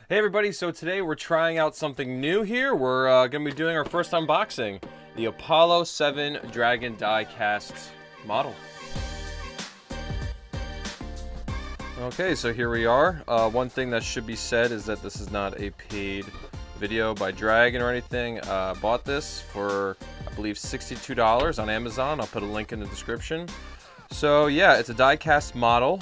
Hey everybody, so today we're trying out something new here. We're going to be doing our first unboxing, the Apollo 7 Dragon Diecast model. Okay, so here we are. One thing that should be said is that this is not a paid video by Dragon or anything. Bought this for, I believe, $62 on Amazon. I'll put a link in the description. So yeah, it's a diecast model.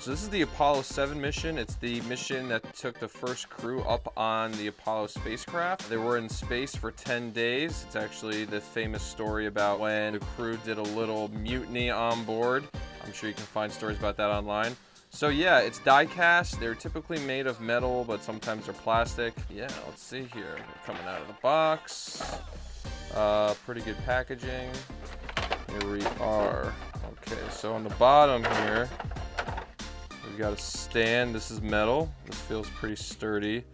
So this is the Apollo 7 mission. It's the mission that took the first crew up on the Apollo spacecraft. They were in space for 10 days. It's actually the famous story about when the crew did a little mutiny on board. I'm sure you can find stories about that online. So yeah, it's die-cast. They're typically made of metal, but sometimes they're plastic. Yeah, let's see here. They're coming out of the box. Pretty good packaging. Here we are. Okay, so on the bottom here, we've got a stand. This is metal. This feels pretty sturdy.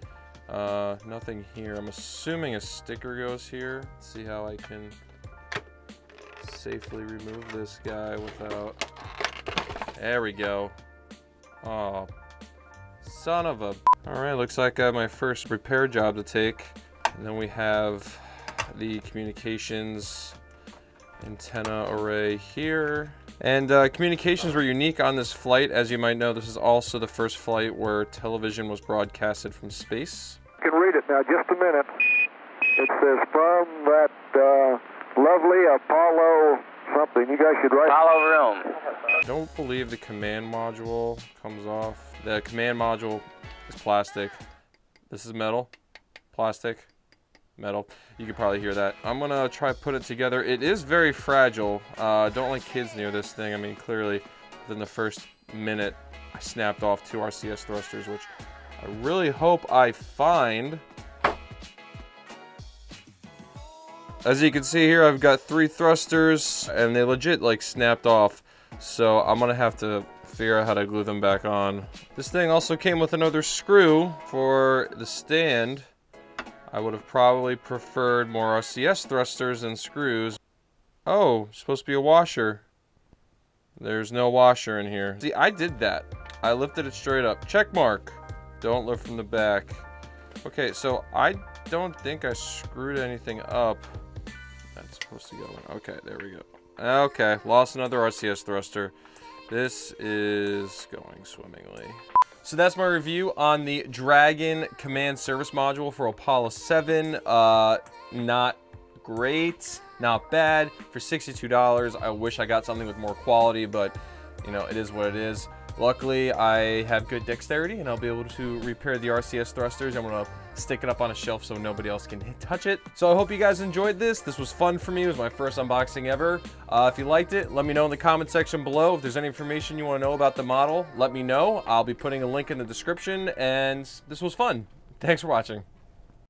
Nothing here. I'm assuming a sticker goes here. Let's see how I can safely remove this guy without... There we go. Oh, son of a... Alright, looks like I have my first repair job to take. And then we have the communications antenna array here. And communications were unique on this flight. As you might know, this is also the first flight where television was broadcasted from space. You can read it now, just a minute. It says from that lovely Apollo something. You guys should write Apollo room. I don't believe the command module comes off. The command module is plastic. This is metal, plastic, metal. You can probably hear that. I'm gonna try to put it together. It is very fragile. Don't let kids near this thing. I mean, clearly within the first minute I snapped off 2 RCS thrusters, which I really hope I find. As you can see here, I've got 3 thrusters and they legit like snapped off, so I'm gonna have to figure out how to glue them back on. This thing also came with another screw for the stand. I would have probably preferred more RCS thrusters than screws. Oh, supposed to be a washer. There's no washer in here. See, I did that. I lifted it straight up. Check mark. Don't lift from the back. Okay, so I don't think I screwed anything up. That's supposed to go in. Okay, there we go. Okay, lost another RCS thruster. This is going swimmingly. So that's my review on the Dragon Command Service Module for Apollo 7. Not great, not bad. For $62, I wish I got something with more quality, but you know, it is what it is. Luckily, I have good dexterity and I'll be able to repair the RCS thrusters. I'm gonna stick it up on a shelf so nobody else can touch it. So I hope you guys enjoyed this. This was fun for me. It was my first unboxing ever. If you liked it, let me know in the comment section below. If there's any information you want to know about the model, let me know. I'll be putting a link in the description, and this was fun. Thanks for watching.